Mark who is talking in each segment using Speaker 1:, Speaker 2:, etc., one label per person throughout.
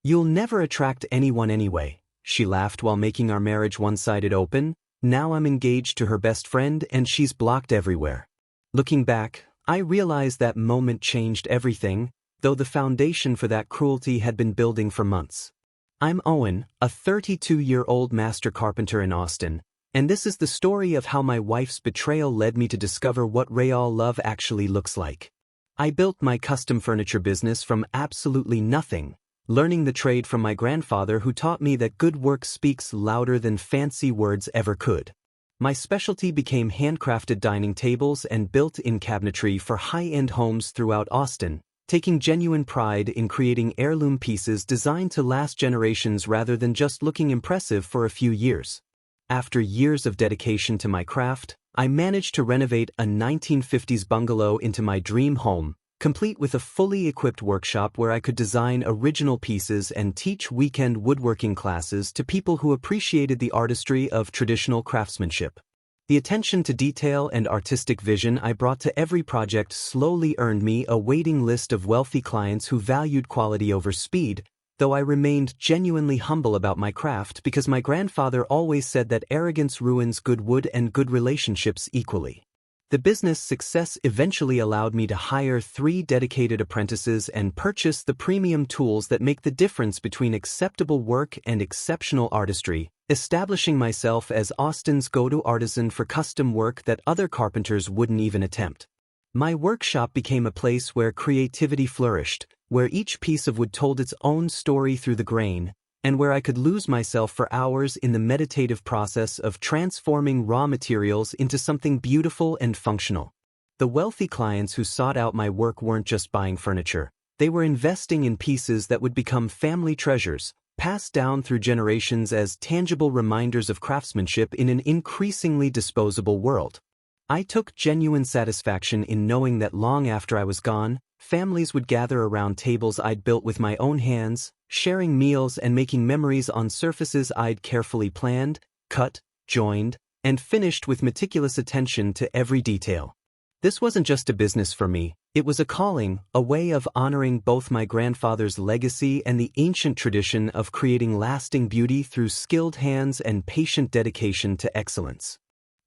Speaker 1: "You'll never attract anyone anyway," she laughed while making our marriage one-sided open. "Now I'm engaged to her best friend and she's blocked everywhere." Looking back, I realized that moment changed everything, though the foundation for that cruelty had been building for months. I'm Owen, a 32-year-old master carpenter in Austin, and this is the story of how my wife's betrayal led me to discover what real love actually looks like. I built my custom furniture business from absolutely nothing, learning the trade from my grandfather who taught me that good work speaks louder than fancy words ever could. My specialty became handcrafted dining tables and built-in cabinetry for high-end homes throughout Austin, taking genuine pride in creating heirloom pieces designed to last generations rather than just looking impressive for a few years. After years of dedication to my craft, I managed to renovate a 1950s bungalow into my dream home, complete with a fully equipped workshop where I could design original pieces and teach weekend woodworking classes to people who appreciated the artistry of traditional craftsmanship. The attention to detail and artistic vision I brought to every project slowly earned me a waiting list of wealthy clients who valued quality over speed, though I remained genuinely humble about my craft because my grandfather always said that arrogance ruins good wood and good relationships equally. The business success eventually allowed me to hire 3 dedicated apprentices and purchase the premium tools that make the difference between acceptable work and exceptional artistry, establishing myself as Austin's go-to artisan for custom work that other carpenters wouldn't even attempt. My workshop became a place where creativity flourished, where each piece of wood told its own story through the grain, and where I could lose myself for hours in the meditative process of transforming raw materials into something beautiful and functional. The wealthy clients who sought out my work weren't just buying furniture, they were investing in pieces that would become family treasures, passed down through generations as tangible reminders of craftsmanship in an increasingly disposable world. I took genuine satisfaction in knowing that long after I was gone, families would gather around tables I'd built with my own hands, sharing meals and making memories on surfaces I'd carefully planned, cut, joined, and finished with meticulous attention to every detail. This wasn't just a business for me, it was a calling, a way of honoring both my grandfather's legacy and the ancient tradition of creating lasting beauty through skilled hands and patient dedication to excellence.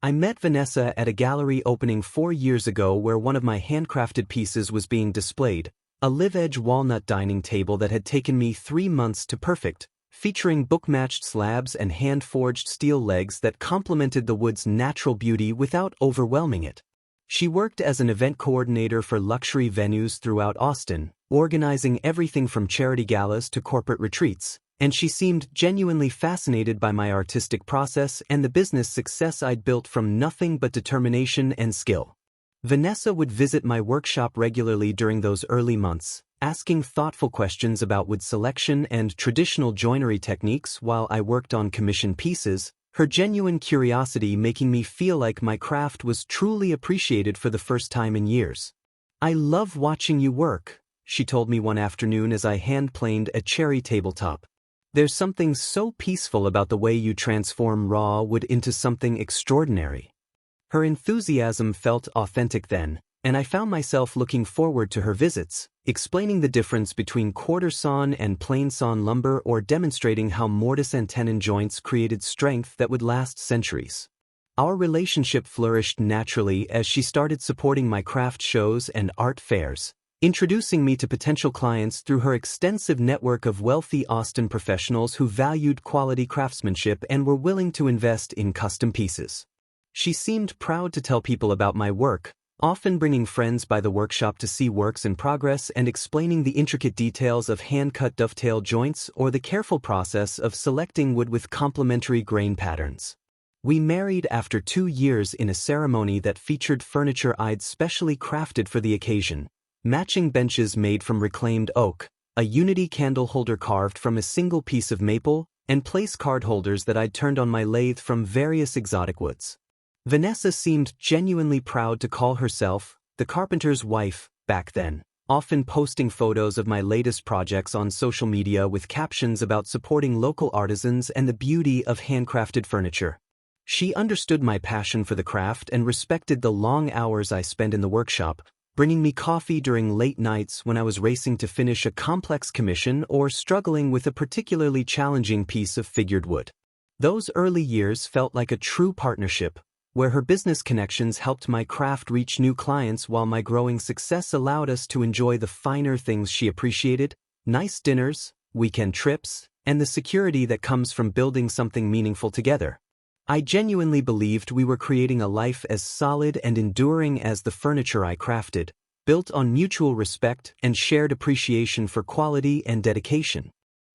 Speaker 1: I met Vanessa at a gallery opening 4 years ago where one of my handcrafted pieces was being displayed, a live-edge walnut dining table that had taken me 3 months to perfect, featuring book-matched slabs and hand-forged steel legs that complemented the wood's natural beauty without overwhelming it. She worked as an event coordinator for luxury venues throughout Austin, organizing everything from charity galas to corporate retreats, and she seemed genuinely fascinated by my artistic process and the business success I'd built from nothing but determination and skill. Vanessa would visit my workshop regularly during those early months, asking thoughtful questions about wood selection and traditional joinery techniques while I worked on commissioned pieces, her genuine curiosity making me feel like my craft was truly appreciated for the first time in years. "I love watching you work," she told me one afternoon as I hand-planed a cherry tabletop. "There's something so peaceful about the way you transform raw wood into something extraordinary." Her enthusiasm felt authentic then, and I found myself looking forward to her visits, explaining the difference between quarter-sawn and plain-sawn lumber or demonstrating how mortise and tenon joints created strength that would last centuries. Our relationship flourished naturally as she started supporting my craft shows and art fairs, introducing me to potential clients through her extensive network of wealthy Austin professionals who valued quality craftsmanship and were willing to invest in custom pieces. She seemed proud to tell people about my work, often bringing friends by the workshop to see works in progress and explaining the intricate details of hand-cut dovetail joints or the careful process of selecting wood with complementary grain patterns. We married after 2 years in a ceremony that featured furniture I'd specially crafted for the occasion, matching benches made from reclaimed oak, a unity candle holder carved from a single piece of maple, and place card holders that I'd turned on my lathe from various exotic woods. Vanessa seemed genuinely proud to call herself the carpenter's wife back then, often posting photos of my latest projects on social media with captions about supporting local artisans and the beauty of handcrafted furniture. She understood my passion for the craft and respected the long hours I spent in the workshop, bringing me coffee during late nights when I was racing to finish a complex commission or struggling with a particularly challenging piece of figured wood. Those early years felt like a true partnership, where her business connections helped my craft reach new clients while my growing success allowed us to enjoy the finer things she appreciated: nice dinners, weekend trips, and the security that comes from building something meaningful together. I genuinely believed we were creating a life as solid and enduring as the furniture I crafted, built on mutual respect and shared appreciation for quality and dedication.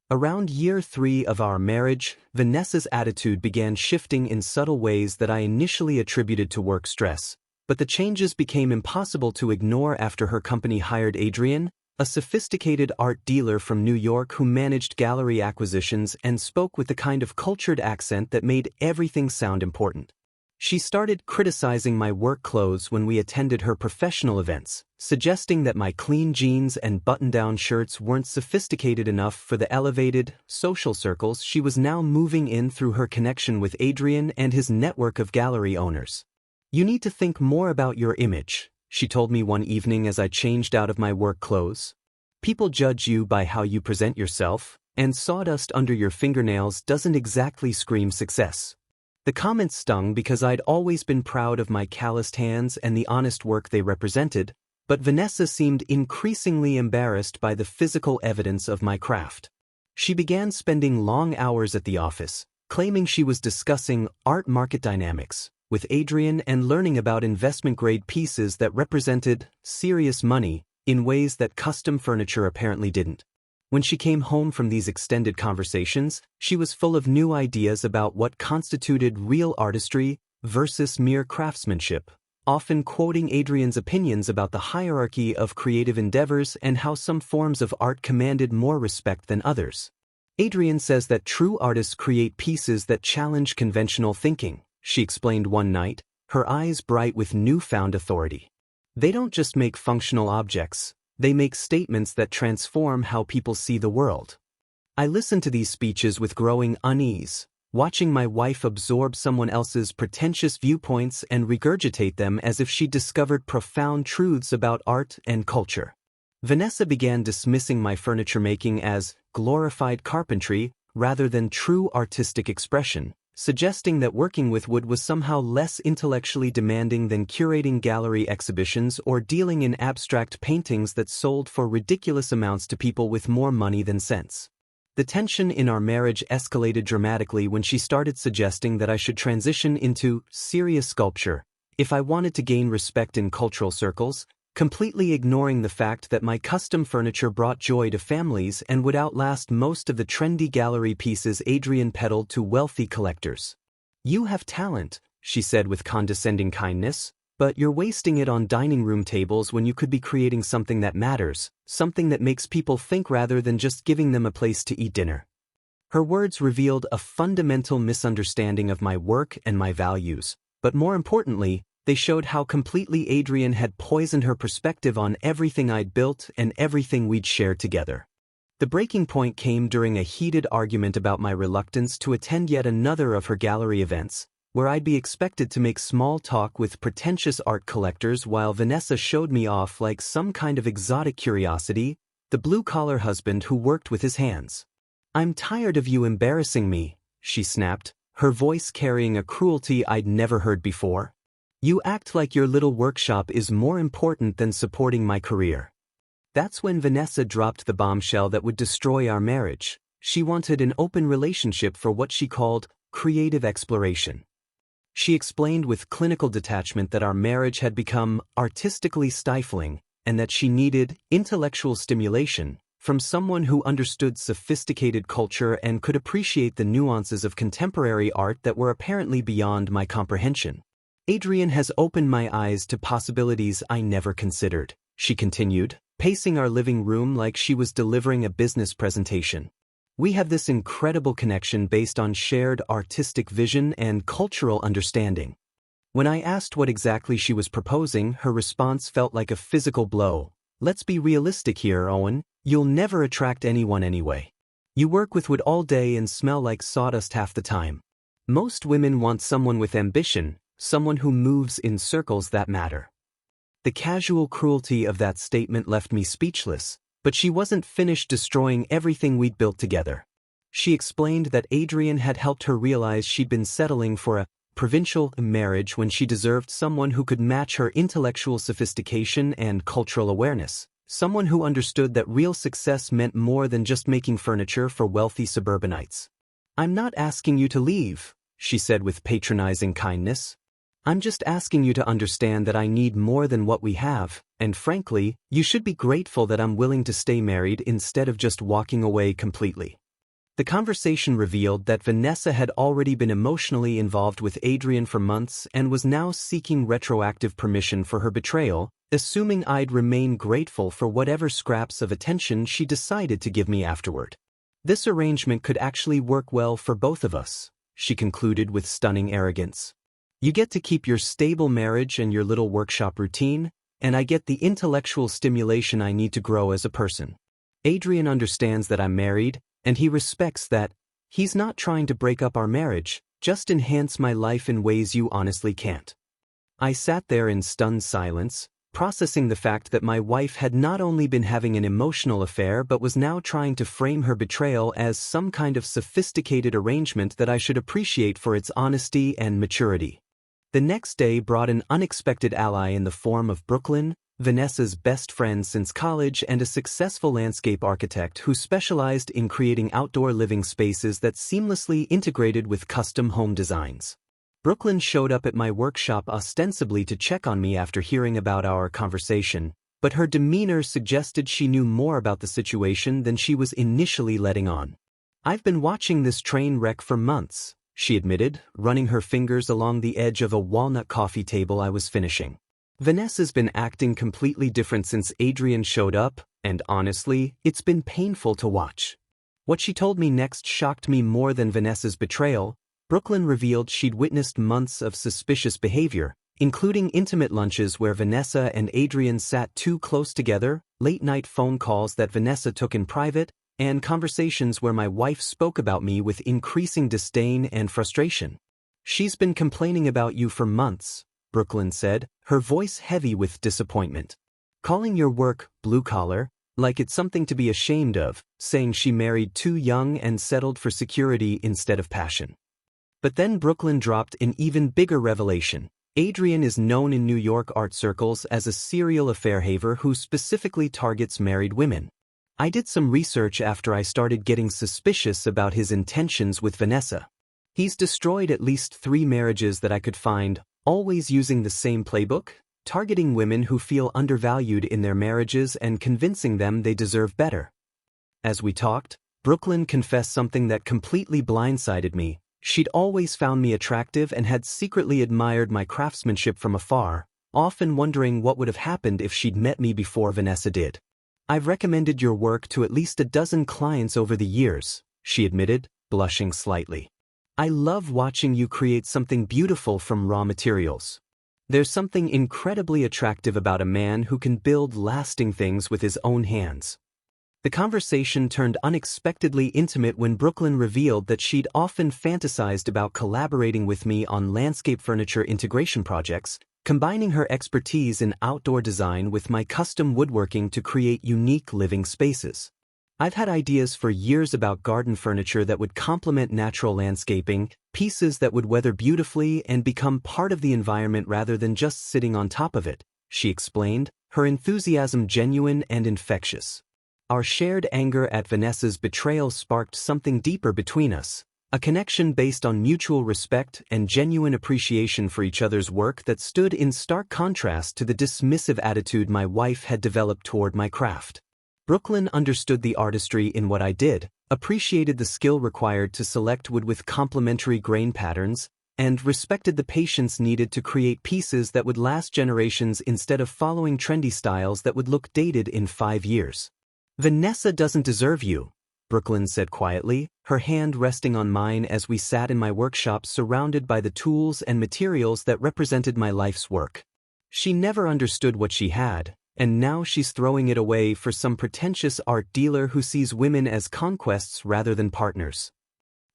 Speaker 1: Around year 3 of our marriage, Vanessa's attitude began shifting in subtle ways that I initially attributed to work stress, but the changes became impossible to ignore after her company hired Adrian, a sophisticated art dealer from New York who managed gallery acquisitions and spoke with the kind of cultured accent that made everything sound important. She started criticizing my work clothes when we attended her professional events, suggesting that my clean jeans and button-down shirts weren't sophisticated enough for the elevated, social circles she was now moving in through her connection with Adrian and his network of gallery owners. "You need to think more about your image," she told me one evening as I changed out of my work clothes. "People judge you by how you present yourself, and sawdust under your fingernails doesn't exactly scream success." The comments stung because I'd always been proud of my calloused hands and the honest work they represented, but Vanessa seemed increasingly embarrassed by the physical evidence of my craft. She began spending long hours at the office, claiming she was discussing art market dynamics with Adrian and learning about investment-grade pieces that represented serious money in ways that custom furniture apparently didn't. When she came home from these extended conversations, she was full of new ideas about what constituted real artistry versus mere craftsmanship, often quoting Adrian's opinions about the hierarchy of creative endeavors and how some forms of art commanded more respect than others. "Adrian says that true artists create pieces that challenge conventional thinking," she explained one night, her eyes bright with newfound authority. "They don't just make functional objects. They make statements that transform how people see the world." I listened to these speeches with growing unease, watching my wife absorb someone else's pretentious viewpoints and regurgitate them as if she discovered profound truths about art and culture. Vanessa began dismissing my furniture making as glorified carpentry rather than true artistic expression, suggesting that working with wood was somehow less intellectually demanding than curating gallery exhibitions or dealing in abstract paintings that sold for ridiculous amounts to people with more money than sense. The tension in our marriage escalated dramatically when she started suggesting that I should transition into serious sculpture if I wanted to gain respect in cultural circles, completely ignoring the fact that my custom furniture brought joy to families and would outlast most of the trendy gallery pieces Adrian peddled to wealthy collectors. "You have talent," she said with condescending kindness, "but you're wasting it on dining room tables when you could be creating something that matters, something that makes people think rather than just giving them a place to eat dinner." Her words revealed a fundamental misunderstanding of my work and my values, but more importantly, they showed how completely Adrian had poisoned her perspective on everything I'd built and everything we'd shared together. The breaking point came during a heated argument about my reluctance to attend yet another of her gallery events, where I'd be expected to make small talk with pretentious art collectors while Vanessa showed me off like some kind of exotic curiosity, the blue-collar husband who worked with his hands. "I'm tired of you embarrassing me," she snapped, her voice carrying a cruelty I'd never heard before. "You act like your little workshop is more important than supporting my career." That's when Vanessa dropped the bombshell that would destroy our marriage. She wanted an open relationship for what she called creative exploration. She explained with clinical detachment that our marriage had become artistically stifling and that she needed intellectual stimulation from someone who understood sophisticated culture and could appreciate the nuances of contemporary art that were apparently beyond my comprehension. "Adrian has opened my eyes to possibilities I never considered," she continued, pacing our living room like she was delivering a business presentation. "We have this incredible connection based on shared artistic vision and cultural understanding." When I asked what exactly she was proposing, her response felt like a physical blow. "Let's be realistic here, Owen. You'll never attract anyone anyway. You work with wood all day and smell like sawdust half the time. Most women want someone with ambition, someone who moves in circles that matter." The casual cruelty of that statement left me speechless, but she wasn't finished destroying everything we'd built together. She explained that Adrian had helped her realize she'd been settling for a provincial marriage when she deserved someone who could match her intellectual sophistication and cultural awareness, someone who understood that real success meant more than just making furniture for wealthy suburbanites. "I'm not asking you to leave," she said with patronizing kindness. "I'm just asking you to understand that I need more than what we have, and frankly, you should be grateful that I'm willing to stay married instead of just walking away completely." The conversation revealed that Vanessa had already been emotionally involved with Adrian for months and was now seeking retroactive permission for her betrayal, assuming I'd remain grateful for whatever scraps of attention she decided to give me afterward. "This arrangement could actually work well for both of us," she concluded with stunning arrogance. "You get to keep your stable marriage and your little workshop routine, and I get the intellectual stimulation I need to grow as a person. Adrian understands that I'm married, and he respects that. He's not trying to break up our marriage, just enhance my life in ways you honestly can't." I sat there in stunned silence, processing the fact that my wife had not only been having an emotional affair but was now trying to frame her betrayal as some kind of sophisticated arrangement that I should appreciate for its honesty and maturity. The next day brought an unexpected ally in the form of Brooklyn, Vanessa's best friend since college and a successful landscape architect who specialized in creating outdoor living spaces that seamlessly integrated with custom home designs. Brooklyn showed up at my workshop ostensibly to check on me after hearing about our conversation, but her demeanor suggested she knew more about the situation than she was initially letting on. "I've been watching this train wreck for months," she admitted, running her fingers along the edge of a walnut coffee table I was finishing. "Vanessa's been acting completely different since Adrian showed up, and honestly, it's been painful to watch." What she told me next shocked me more than Vanessa's betrayal. Brooklyn revealed she'd witnessed months of suspicious behavior, including intimate lunches where Vanessa and Adrian sat too close together, late-night phone calls that Vanessa took in private, and conversations where my wife spoke about me with increasing disdain and frustration. "She's been complaining about you for months," Brooklyn said, her voice heavy with disappointment. "Calling your work blue-collar, like it's something to be ashamed of, saying she married too young and settled for security instead of passion." But then Brooklyn dropped an even bigger revelation. Adrian is known in New York art circles as a serial affair-haver who specifically targets married women. I did some research after I started getting suspicious about his intentions with Vanessa. He's destroyed at least 3 marriages that I could find, always using the same playbook, targeting women who feel undervalued in their marriages and convincing them they deserve better. As we talked, Brooklyn confessed something that completely blindsided me. She'd always found me attractive and had secretly admired my craftsmanship from afar, often wondering what would have happened if she'd met me before Vanessa did. "I've recommended your work to at least a dozen clients over the years," she admitted, blushing slightly. "I love watching you create something beautiful from raw materials. There's something incredibly attractive about a man who can build lasting things with his own hands." The conversation turned unexpectedly intimate when Brooklyn revealed that she'd often fantasized about collaborating with me on landscape furniture integration projects, combining her expertise in outdoor design with my custom woodworking to create unique living spaces. "I've had ideas for years about garden furniture that would complement natural landscaping, pieces that would weather beautifully and become part of the environment rather than just sitting on top of it," she explained, her enthusiasm genuine and infectious. Our shared anger at Vanessa's betrayal sparked something deeper between us, a connection based on mutual respect and genuine appreciation for each other's work that stood in stark contrast to the dismissive attitude my wife had developed toward my craft. Brooklyn understood the artistry in what I did, appreciated the skill required to select wood with complementary grain patterns, and respected the patience needed to create pieces that would last generations instead of following trendy styles that would look dated in 5 years. "Vanessa doesn't deserve you," Brooklyn said quietly, her hand resting on mine as we sat in my workshop surrounded by the tools and materials that represented my life's work. "She never understood what she had, and now she's throwing it away for some pretentious art dealer who sees women as conquests rather than partners."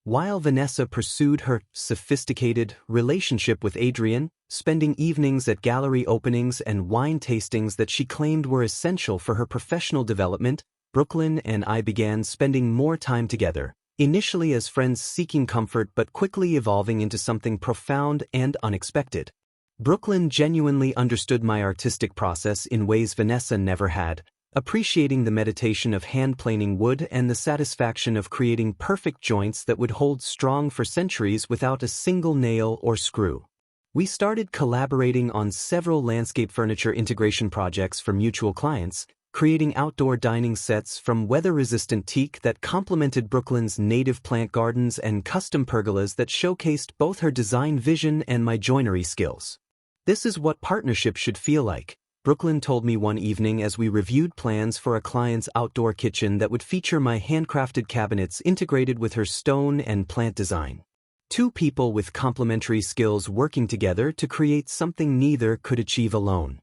Speaker 1: While Vanessa pursued her sophisticated relationship with Adrian, spending evenings at gallery openings and wine tastings that she claimed were essential for her professional development, Brooklyn and I began spending more time together, initially as friends seeking comfort but quickly evolving into something profound and unexpected. Brooklyn genuinely understood my artistic process in ways Vanessa never had, appreciating the meditation of hand-planing wood and the satisfaction of creating perfect joints that would hold strong for centuries without a single nail or screw. We started collaborating on several landscape furniture integration projects for mutual clients, creating outdoor dining sets from weather-resistant teak that complemented Brooklyn's native plant gardens and custom pergolas that showcased both her design vision and my joinery skills. "This is what partnership should feel like," Brooklyn told me one evening as we reviewed plans for a client's outdoor kitchen that would feature my handcrafted cabinets integrated with her stone and plant design. Two people with complementary skills working together to create something neither could achieve alone.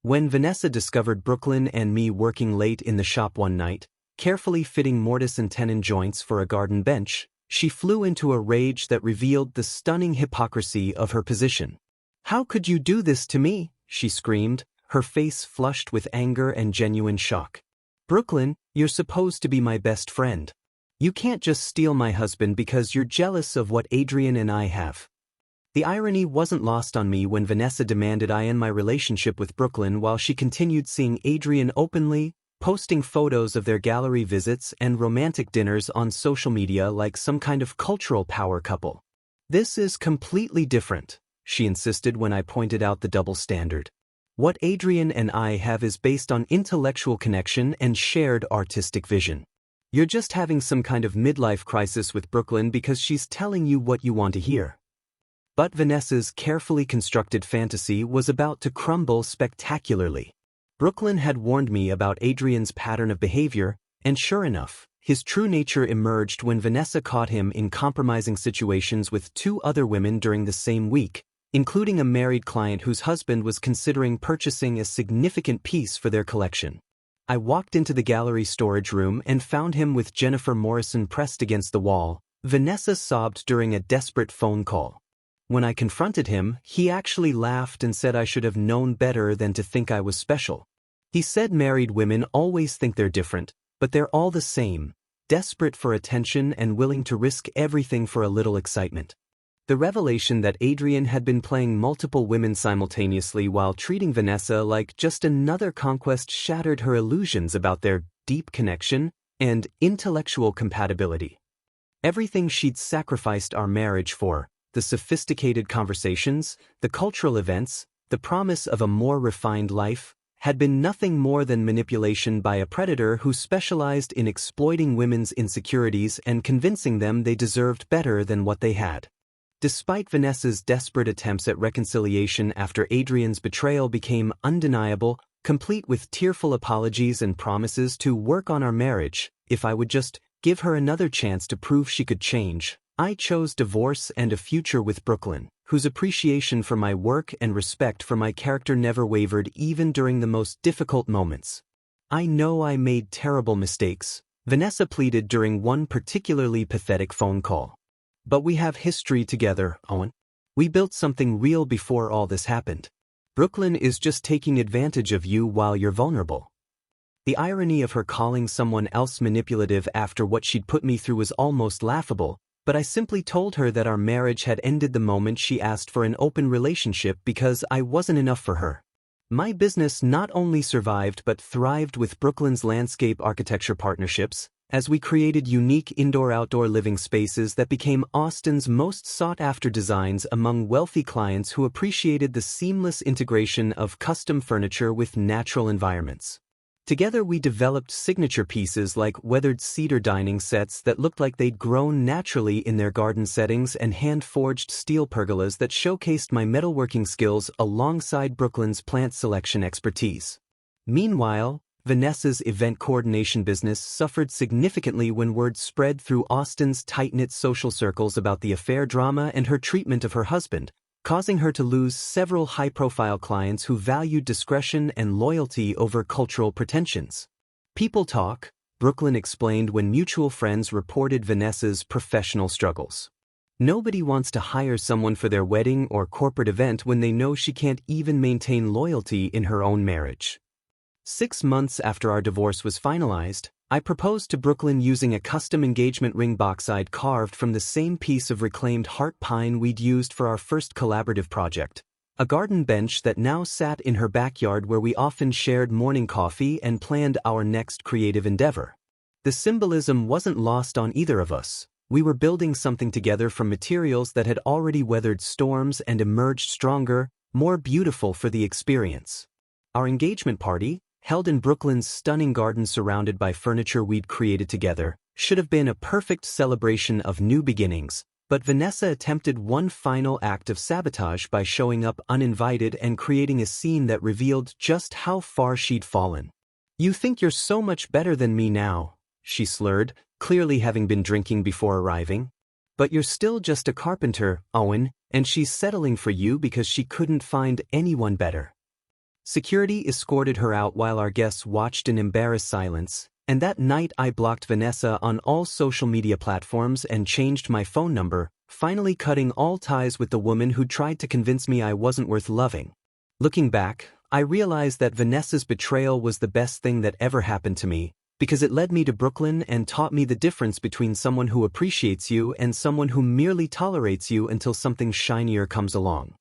Speaker 1: When Vanessa discovered Brooklyn and me working late in the shop one night, carefully fitting mortise and tenon joints for a garden bench, she flew into a rage that revealed the stunning hypocrisy of her position. "How could you do this to me?" she screamed, her face flushed with anger and genuine shock. "Brooklyn, you're supposed to be my best friend. You can't just steal my husband because you're jealous of what Adrian and I have." The irony wasn't lost on me when Vanessa demanded I end my relationship with Brooklyn while she continued seeing Adrian openly, posting photos of their gallery visits and romantic dinners on social media like some kind of cultural power couple. "This is completely different," she insisted when I pointed out the double standard. "What Adrian and I have is based on intellectual connection and shared artistic vision. You're just having some kind of midlife crisis with Brooklyn because she's telling you what you want to hear." But Vanessa's carefully constructed fantasy was about to crumble spectacularly. Brooklyn had warned me about Adrian's pattern of behavior, and sure enough, his true nature emerged when Vanessa caught him in compromising situations with two other women during the same week, including a married client whose husband was considering purchasing a significant piece for their collection. I walked into the gallery storage room and found him with Jennifer Morrison pressed against the wall. Vanessa sobbed during a desperate phone call. When I confronted him, he actually laughed and said I should have known better than to think I was special. He said married women always think they're different, but they're all the same, desperate for attention and willing to risk everything for a little excitement. The revelation that Adrian had been playing multiple women simultaneously while treating Vanessa like just another conquest shattered her illusions about their deep connection and intellectual compatibility. Everything she'd sacrificed our marriage for, the sophisticated conversations, the cultural events, the promise of a more refined life, had been nothing more than manipulation by a predator who specialized in exploiting women's insecurities and convincing them they deserved better than what they had. Despite Vanessa's desperate attempts at reconciliation after Adrian's betrayal became undeniable, complete with tearful apologies and promises to work on our marriage, if I would just give her another chance to prove she could change, I chose divorce and a future with Brooklyn, whose appreciation for my work and respect for my character never wavered even during the most difficult moments. "I know I made terrible mistakes," Vanessa pleaded during one particularly pathetic phone call. "But we have history together, Owen. We built something real before all this happened. Brooklyn is just taking advantage of you while you're vulnerable." The irony of her calling someone else manipulative after what she'd put me through was almost laughable, but I simply told her that our marriage had ended the moment she asked for an open relationship because I wasn't enough for her. My business not only survived but thrived with Brooklyn's landscape architecture partnerships, as we created unique indoor-outdoor living spaces that became Austin's most sought-after designs among wealthy clients who appreciated the seamless integration of custom furniture with natural environments. Together we developed signature pieces like weathered cedar dining sets that looked like they'd grown naturally in their garden settings and hand-forged steel pergolas that showcased my metalworking skills alongside Brooklyn's plant selection expertise. Meanwhile, Vanessa's event coordination business suffered significantly when word spread through Austin's tight-knit social circles about the affair drama and her treatment of her husband, causing her to lose several high-profile clients who valued discretion and loyalty over cultural pretensions. People talk, Brooklyn explained when mutual friends reported Vanessa's professional struggles. Nobody wants to hire someone for their wedding or corporate event when they know she can't even maintain loyalty in her own marriage. 6 months after our divorce was finalized, I proposed to Brooklyn using a custom engagement ring box I'd carved from the same piece of reclaimed heart pine we'd used for our first collaborative project, a garden bench that now sat in her backyard where we often shared morning coffee and planned our next creative endeavor. The symbolism wasn't lost on either of us. We were building something together from materials that had already weathered storms and emerged stronger, more beautiful for the experience. Our engagement party, held in Brooklyn's stunning garden surrounded by furniture we'd created together, should have been a perfect celebration of new beginnings, but Vanessa attempted one final act of sabotage by showing up uninvited and creating a scene that revealed just how far she'd fallen. "You think you're so much better than me now," she slurred, clearly having been drinking before arriving. "But you're still just a carpenter, Owen, and she's settling for you because she couldn't find anyone better." Security escorted her out while our guests watched in embarrassed silence, and that night I blocked Vanessa on all social media platforms and changed my phone number, finally cutting all ties with the woman who tried to convince me I wasn't worth loving. Looking back, I realized that Vanessa's betrayal was the best thing that ever happened to me, because it led me to Brooklyn and taught me the difference between someone who appreciates you and someone who merely tolerates you until something shinier comes along.